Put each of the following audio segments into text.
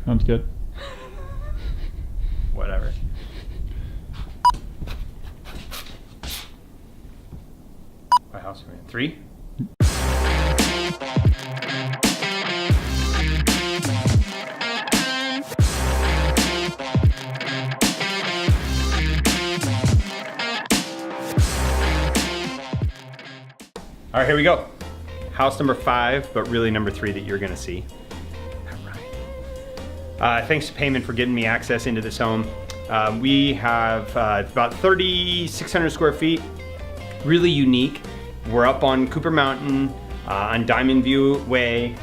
Sounds good. Whatever. What house are we in? 3? All right, here we go. House number 5, but really number 3 that you're gonna see. All right. Thanks to Payment for getting me access into this home. We have about 3,600 square feet, really unique. We're up on Cooper Mountain, on Diamond View Way.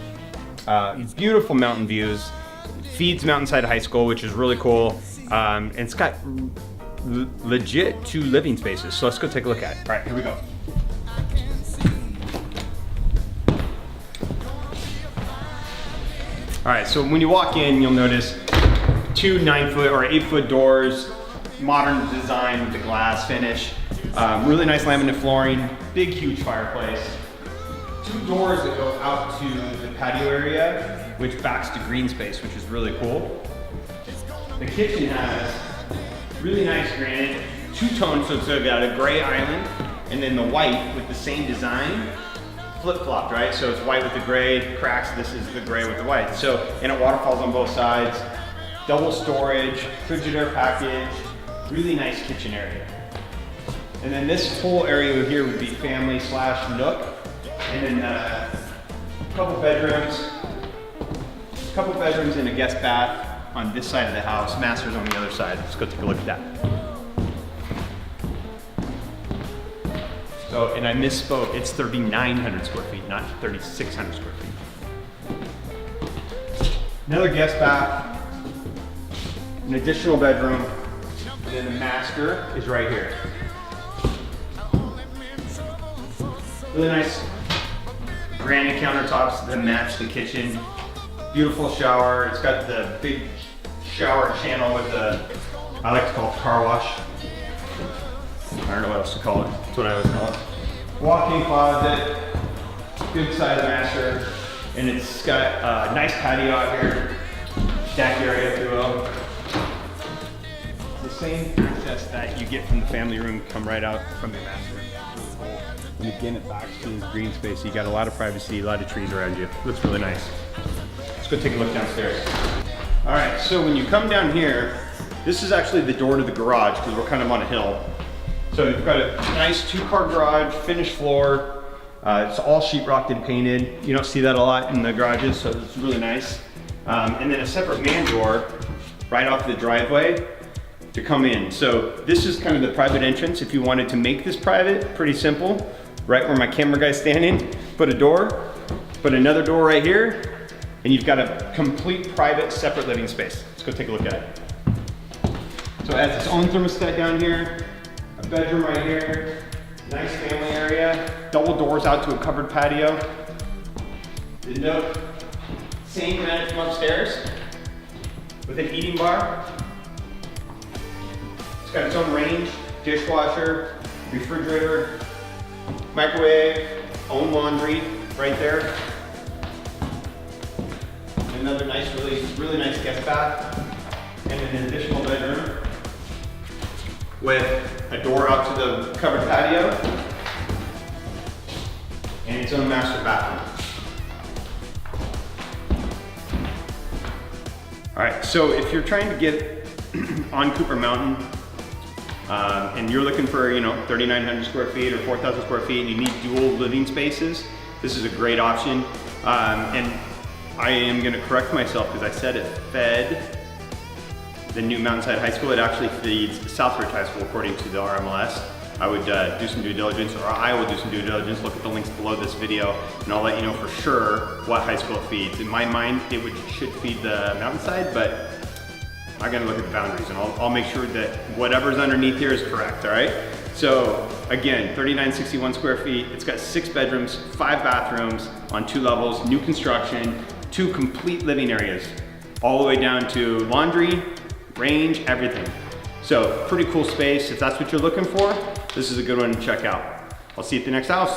Beautiful mountain views. Feeds Mountainside High School, which is really cool. And it's got legit 2 living spaces. So let's go take a look at it. All right, here we go. All right, so when you walk in, you'll notice 2 9-foot or 8-foot doors, modern design with the glass finish, really nice laminate flooring, big, huge fireplace. 2 doors that go out to the patio area, which backs to green space, which is really cool. The kitchen has really nice granite, 2-tone, so it's got a gray island, and then the white with the same design. Flip-flopped, right? So it's white with the gray cracks. This is the gray with the white. So, and it waterfalls on both sides. Double storage, Frigidaire package, really nice kitchen area. And then this whole area here would be family / nook. And then a couple bedrooms and a guest bath on this side of the house. Master's on the other side. Let's go take a look at that. So, and I misspoke, it's 3,900 square feet, not 3,600 square feet. Another guest bath, an additional bedroom, and then the master is right here. Really nice granite countertops that match the kitchen. Beautiful shower. It's got the big shower channel with the, I like to call it car wash. I don't know what else to call it. That's what I always call it. Walk-in closet, good size master, and it's got a nice patio out here, deck area if you will. The same access that you get from the family room come right out from your master room. It's really cool. And again, it backs to this green space, so you got a lot of privacy, a lot of trees around you. Looks really nice. Let's go take a look downstairs. All right, so when you come down here, this is actually the door to the garage because we're kind of on a hill. So you've got a nice 2-car garage, finished floor. It's all sheetrocked and painted. You don't see that a lot in the garages, so it's really nice. And then a separate man door right off the driveway to come in. So this is kind of the private entrance. If you wanted to make this private, pretty simple. Right where my camera guy's standing, put a door, put another door right here, and you've got a complete private separate living space. Let's go take a look at it. So it has its own thermostat down here. A bedroom right here, nice family area, double doors out to a covered patio. The nook, same managed from upstairs with an eating bar. It's got its own range, dishwasher, refrigerator, microwave, own laundry right there. Another nice, really nice guest bath, and an additional bedroom with a door out to the covered patio and its own master bathroom. All right, so if you're trying to get on Cooper Mountain and you're looking for 3,900 square feet or 4,000 square feet and you need dual living spaces, this is a great option. And I am gonna correct myself because I said it fed the new Mountainside High School. It actually feeds Southridge High School according to the RMLS. I would do some due diligence, or I will do some due diligence. Look at the links below this video, and I'll let you know for sure what high school it feeds. In my mind, it should feed the Mountainside, but I'm gonna look at the boundaries, and I'll make sure that whatever's underneath here is correct, all right? So again, 3,961 square feet. It's got 6 bedrooms, 5 bathrooms on 2 levels, new construction, 2 complete living areas, all the way down to laundry, range, everything. So pretty cool space. If that's what you're looking for, this is a good one to check out. I'll see you at the next house.